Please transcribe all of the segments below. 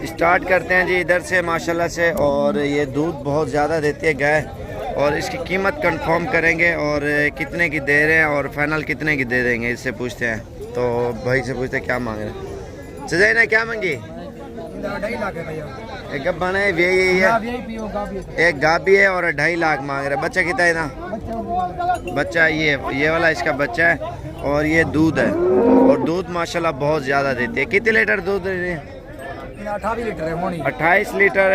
Start करते हैं जी इधर से माशाल्लाह से। और ये दूध बहुत ज़्यादा देती है गाय, और इसकी कीमत कंफर्म करेंगे और कितने की दे रहे हैं और फाइनल कितने की दे देंगे इससे पूछते हैं। तो भाई से पूछते हैं क्या मांग रहे हैं। सजाई ना क्या मांगी? 2.5 लाख है भैया। एक गब्बन है, यही है, एक गाबी है और 2.5 लाख मांग रहे हैं। बच्चा कितना है ना? बच्चा ये वाला इसका बच्चा है और ये दूध है, और दूध माशाल्लाह बहुत ज़्यादा देती है। कितने लीटर दूध दे रही है? 28 लीटर है। 28 लीटर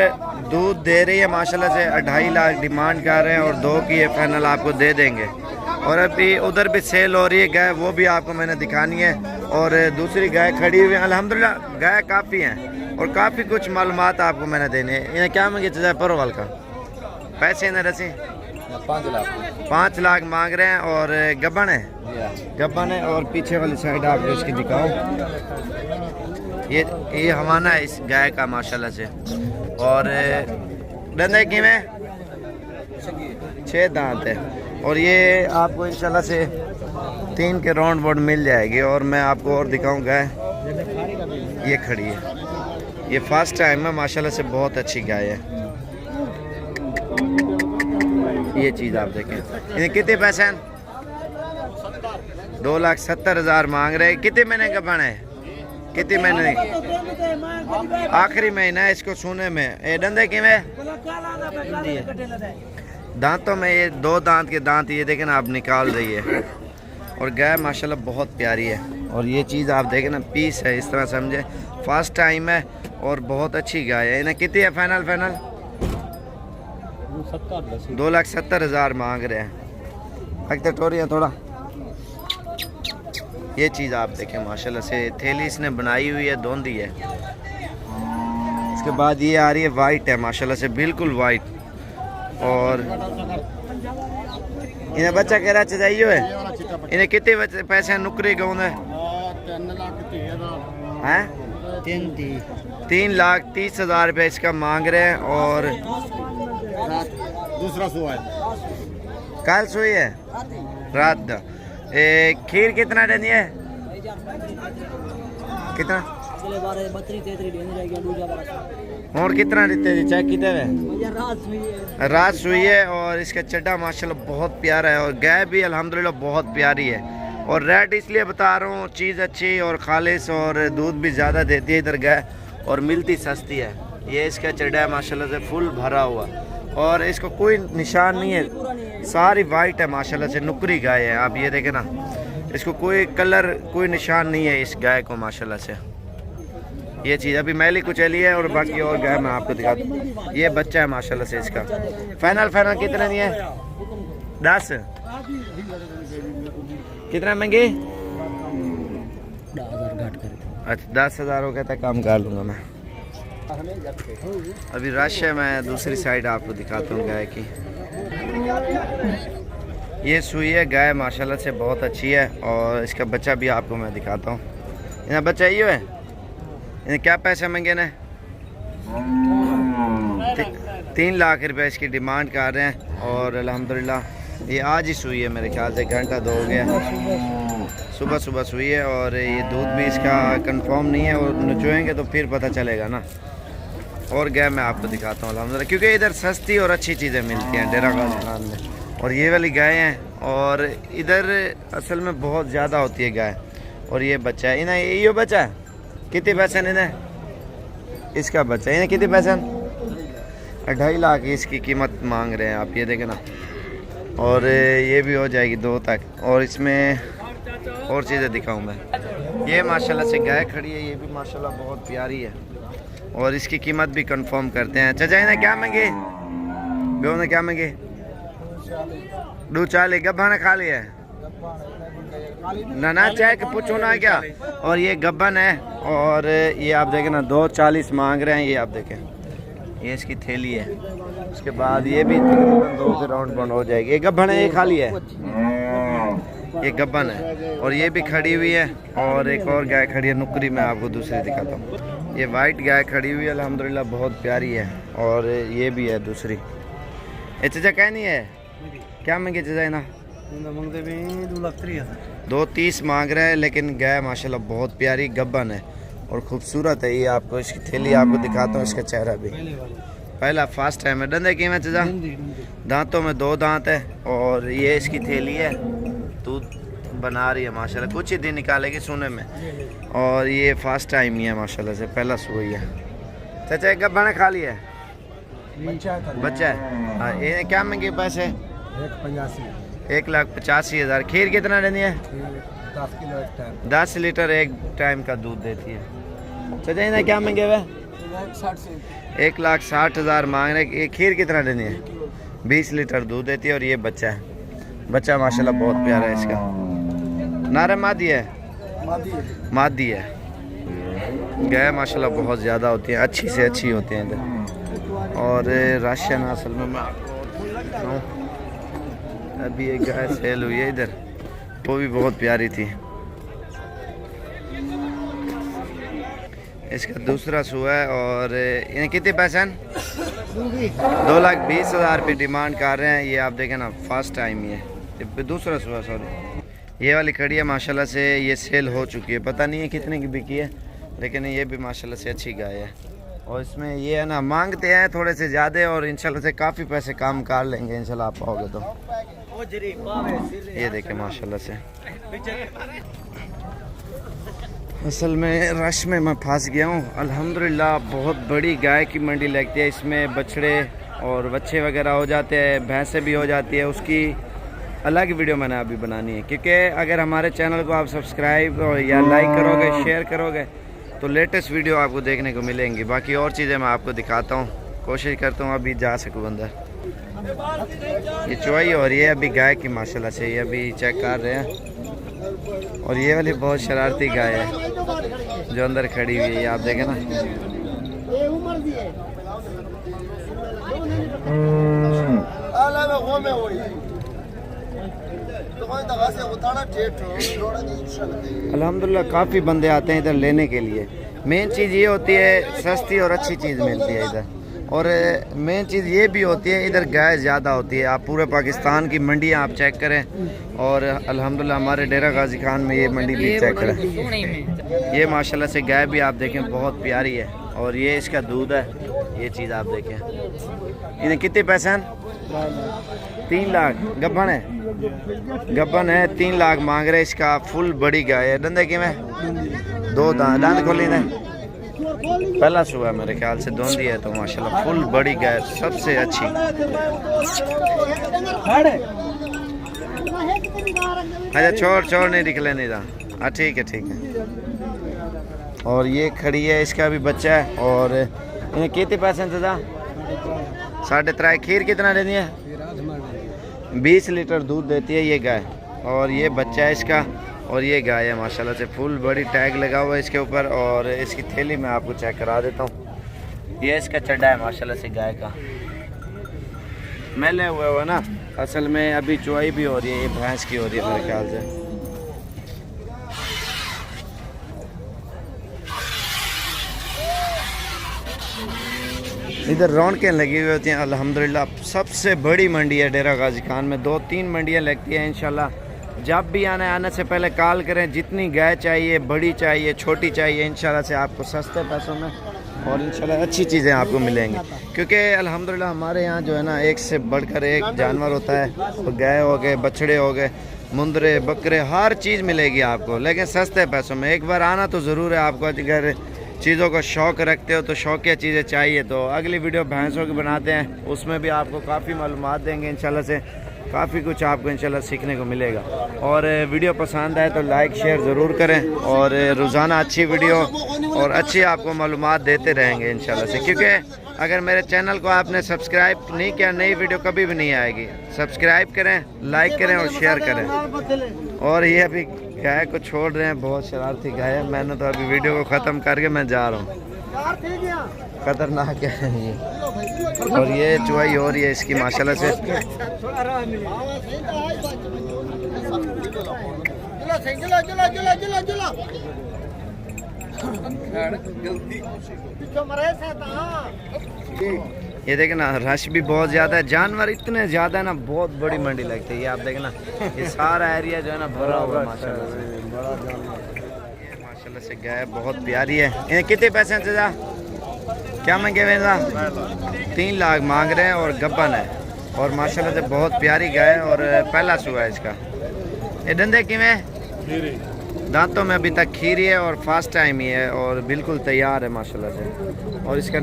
दूध दे रही है माशाल्लाह से। 2.5 लाख डिमांड कर रहे हैं और 2 की ये फाइनल आपको दे देंगे। और अभी उधर भी सेल हो रही है गाय, वो भी आपको मैंने दिखानी है। और दूसरी गाय खड़ी हुई है, अल्हम्दुलिल्लाह गाय काफ़ी हैं और काफ़ी कुछ मालूमात आपको मैंने देने हैं। इन्हें क्या मांगे चाचा परवाल का? पैसे इन्हें रसी 5 लाख मांग रहे हैं। और गब्बन है, गब्बन है। और पीछे वाली साइड आपको इसकी दिखाओ, ये हमाना है इस गाय का माशाल्लाह से। और दंदे की में 6 दांत है, और ये आपको इंशाल्लाह से 3 के राउंड बोर्ड मिल जाएगी। और मैं आपको और दिखाऊं गाय, ये खड़ी है, ये फर्स्ट टाइम है माशाल्लाह से, बहुत अच्छी गाय है। ये चीज़ आप देखें। इन्हें कितने पैसे हैं? 2,70,000 मांग रहे हैं। कितने महीने का बना है? कितने महीने? आखिरी महीना है इसको सोने में। ये डंदे की में दांतों में ये 2 दांत के दांत ये देखें ना आप निकाल रही है। और गाय माशाल्लाह बहुत प्यारी है। और ये चीज़ आप देखें ना, पीस है, इस तरह समझे। फर्स्ट टाइम है और बहुत अच्छी गाय है। इन्हें कितनी है फाइनल? 2,70,000 मांग रहे हैं। अगर टोरियाँ थोड़ा ये चीज़ आप देखें माशाल्लाह से, थैली इसने बनाई हुई है, धोंदी है। इसके बाद ये आ रही है वाइट है माशाल्लाह से, बिल्कुल वाइट। और इन्हें बच्चा कह रहा चाहिए है। इन्हें कितने पैसे नुकरी गाँव है? 3,30,000 रुपये इसका मांग रहे हैं। और दूसरा सुआ है, कल सोई है रात। खीर कितना देनी है? कितना और कितना देते हैं? चाय कितने में? रात सुई है। और इसका चड्डा माशाल्लाह बहुत प्यारा है। और गाय भी अल्हम्दुलिल्लाह बहुत प्यारी है। और रेट इसलिए बता रहा हूँ, चीज़ अच्छी और खालिश, और दूध भी ज़्यादा देती है इधर गाय, और मिलती सस्ती है। ये इसका चड्डा है माशाल्लाह से, फुल भरा हुआ, और इसको कोई निशान नहीं है, सारी वाइट है माशाल्लाह से। नुकरी गाय है, आप ये देखें ना, इसको कोई कलर कोई निशान नहीं है इस गाय को माशाल्लाह से। ये चीज़ अभी मैली कुचैली है। और बाकी और गाय मैं आपको दिखाता हूँ। ये बच्चा है माशाल्लाह से इसका। फाइनल कितना नहीं है? 10 कितना महंगी? अच्छा 10,000 हो गया था, काम कर लूँगा मैं। अभी रश है, मैं दूसरी साइड आपको दिखाता हूँ गाय की। ये सुई है गाय माशाल्लाह से, बहुत अच्छी है। और इसका बच्चा भी आपको मैं दिखाता हूँ। इन्हें बच्चा ये है। इन्हें क्या पैसे मांगे ने? 3 लाख रुपए इसकी डिमांड कर रहे हैं। और अल्हम्दुलिल्लाह ये आज ही सुई है, मेरे ख्याल से घंटा 2 हो गया, सुबह सुई है। और ये दूध भी इसका कंफर्म नहीं है, और नचोएंगे तो फिर पता चलेगा ना। और गाय मैं आपको दिखाता हूँ अल्हम्दुलिल्लाह, क्योंकि इधर सस्ती और अच्छी चीज़ें मिलती हैं डेरा गाजी खान में। और ये वाली गाय हैं, और इधर असल में बहुत ज़्यादा होती है गाय। और ये बच्चा है, इन्हें ये बच्चा है। कितने पैसे इन्हें? इसका बच्चा इन्हें कितने पैसे? 2.5 लाख इसकी कीमत मांग रहे हैं, आप ये देखें ना। और ये भी हो जाएगी 2 तक। और इसमें और चीज़ें दिखाऊँ मैं। ये माशाल्लाह से गाय खड़ी है, ये भी माशाल्लाह बहुत प्यारी है। और इसकी कीमत भी कंफर्म करते हैं। चाचा इन्हें क्या मांगे? बेव ने क्या मांगे? 240 गब्बा ने खा लिया है ना चाहे कि पूछो ना क्या। और ये गब्बन है। और ये आप देखें ना 240 मांग रहे हैं। ये आप देखें, ये इसकी थैली है। उसके बाद ये भी 2 के राउंड बंद हो जाएगी। ये गब्बन है, ये खाली है, ये गब्बन है। और ये भी खड़ी हुई है। और एक और गाय खड़ी है नुकरी, मैं आपको दूसरी दिखाता हूँ। ये वाइट गाय खड़ी हुई है, अल्हम्दुलिल्लाह बहुत प्यारी है। और ये भी है दूसरी। ये चचा क्या नहीं है? क्या मांगे चचा? ना 230 मांग रहे हैं, लेकिन गाय माशाल्लाह बहुत प्यारी गब्बन है। और खूबसूरत है ये। आपको इसकी थैली आपको दिखाता हूँ, इसका चेहरा भी पहला फर्स्ट टाइम है। डंडे की मैं चजा दांतों में 2 दांत है और ये इसकी थैली है, दूध बना रही है माशाल्लाह, कुछ ही दिन निकालेगी सोने में। और ये फर्स्ट टाइम ही है माशाल्लाह से, पहला सुई है। चाचा एक गब्बा खा लिया है, बच्चा है। हाँ, ये क्या महंगे पैसे? 1,85,000। खीर कितना देनी है? 10 लीटर एक टाइम का दूध देती है। चाचा इन्हें क्या महंगे हुए? 1,60,000 मांग रहे। ये खीर कितना देनी है? 20 लीटर दूध देती है। और ये बच्चा है, बच्चा माशाल्लाह बहुत प्यारा है इसका। नारे मादी है, मादी है। गाय माशाल्लाह बहुत ज़्यादा होती है, अच्छी से अच्छी होती हैं इधर। और राशियन असल में मैं आपको अभी एक गाय सेल हुई है इधर, वो भी बहुत प्यारी थी। इसका दूसरा सुआ है। और इन्हें कितने पैसे हैं? 2,20,000 रुपये डिमांड कर रहे हैं। ये आप देखें ना, फर्स्ट टाइम ही है। दूसरा सुआ, सॉरी। ये वाली खड़ी है माशाल्लाह से, ये सेल हो चुकी है, पता नहीं है कितने की बिकी है, लेकिन ये भी माशाल्लाह से अच्छी गाय है। और इसमें ये है ना, मांगते हैं थोड़े से ज़्यादा और इंशाल्लाह से काफ़ी पैसे काम कर लेंगे इंशाल्लाह आप पाओगे तो। ये देखें माशाल्लाह से। असल में रश में मैं फंस गया हूँ। अल्हम्दुलिल्लाह बहुत बड़ी गाय की मंडी लगती है, इसमें बछड़े और बच्चे वगैरह हो जाते हैं, भैंसें भी हो जाती है। उसकी अलग वीडियो मैंने अभी बनानी है, क्योंकि अगर हमारे चैनल को आप सब्सक्राइब या लाइक करोगे, शेयर करोगे तो लेटेस्ट वीडियो आपको देखने को मिलेंगी। बाकी और चीज़ें मैं आपको दिखाता हूँ, कोशिश करता हूँ अभी जा सकूँ अंदर। ये चुवाई हो रही है अभी गाय की माशाल्लाह से, ये अभी चेक कर रहे हैं। और ये वाली बहुत शरारती गाय है जो अंदर खड़ी हुई है, ये आप देखें ना। अल्हम्दुलिल्लाह काफ़ी बंदे आते हैं इधर लेने के लिए। मेन चीज़ ये होती है सस्ती और अच्छी चीज़ मिलती है इधर। और मेन चीज़ ये भी होती है इधर गाय ज़्यादा होती है। आप पूरे पाकिस्तान की मंडियाँ आप चेक करें और अल्हम्दुलिल्लाह हमारे डेरा गाजी खान में ये मंडी भी चेक करें। ये माशाल्लाह से गाय भी आप देखें बहुत प्यारी है। और ये इसका दूध है, ये चीज़ आप देखें। इन्हें कितने पैसे हैं? 3 लाख। गब्बन है, गब्बन है, 3 लाख मांग रहे। इसका फुल बड़ी गाय है। डंडे की में 2 दांत खोली ने, पहला सुबह मेरे ख्याल से दोंदी है, तो माशाल्लाह फुल बड़ी गाय, सबसे अच्छी। अच्छा छोड़ नहीं निकले नहीं था। हाँ ठीक है। और ये खड़ी है, इसका भी बच्चा है। और इन्हें कितने पैसे हैं दादा? 3.5। खीर कितना देनी है? 20 लीटर दूध देती है ये गाय। और ये बच्चा है इसका। और ये गाय है माशाल्लाह से, फुल बड़ी टैग लगा हुआ है इसके ऊपर। और इसकी थैली मैं आपको चेक करा देता हूँ। ये इसका चड्डा है माशाल्लाह से गाय का, मैले हुआ ना। असल में अभी चुवाई भी हो रही है, ये भैंस की हो रही है मेरे ख्याल से। इधर रौनकें लगी हुई होती हैं अल्हम्दुलिल्लाह। सबसे बड़ी मंडी है डेरा गाजी खान में, 2-3 मंडियाँ लगती हैं इंशाल्लाह। जब भी आने से पहले कॉल करें। जितनी गाय चाहिए, बड़ी चाहिए, छोटी चाहिए, इंशाल्लाह से आपको सस्ते पैसों में और इंशाल्लाह अच्छी चीज़ें आपको मिलेंगी। क्योंकि अल्हम्दुलिल्लाह हमारे यहाँ जो है ना, एक से बढ़कर एक जानवर होता है। तो गाय हो गए, बछड़े हो गए, मुंदरे, बकरे, हर चीज़ मिलेगी आपको, लेकिन सस्ते पैसों में। एक बार आना तो ज़रूर है। आपको अगर चीज़ों का शौक़ रखते हो तो शौकिया चीज़ें चाहिए, तो अगली वीडियो भैंसों की बनाते हैं, उसमें भी आपको काफ़ी मालूमात देंगे इंशाल्लाह से। काफ़ी कुछ आपको इंशाल्लाह सीखने को मिलेगा। और वीडियो पसंद आए तो लाइक शेयर ज़रूर करें। और रोज़ाना अच्छी वीडियो और अच्छी आपको मालूमात देते रहेंगे इंशाल्लाह से। क्योंकि अगर मेरे चैनल को आपने सब्सक्राइब नहीं किया, नई वीडियो कभी भी नहीं आएगी। सब्सक्राइब करें, लाइक करें और शेयर करें। और ये अभी गाय को छोड़ रहे हैं, बहुत शरारती गाय है। मैंने तो अभी वीडियो को ख़त्म करके मैं जा रहा हूँ, खतरनाक है ये। और ये चुवाई हो रही है इसकी माशाल्लाह से। ये देखे ना, रश भी बहुत ज़्यादा है, जानवर इतने ज़्यादा है ना, बहुत बड़ी मंडी लगती है। ये आप देखें ना, ये सारा एरिया जो है ना भरा हुआ माशाल्लाह से। माशाल्लाह से गाय बहुत प्यारी है। इन्हें कितने पैसे हैं चाचा? क्या मांगे मेरा? 3 लाख मांग रहे हैं और गब्बन है और माशाल्लाह से बहुत प्यारी गाय है और पहला सुआ है इसका। ये डंडे किमें? दांतों में अभी तक खीरी है और फास्ट टाइम ही है और बिल्कुल तैयार है माशाल्लाह से। और इसका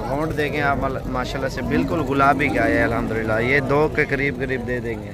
होंठ देखें आप, माशाल्लाह से बिल्कुल गुलाबी गाय है अल्हम्दुलिल्लाह। ये 2 के करीब दे देंगे।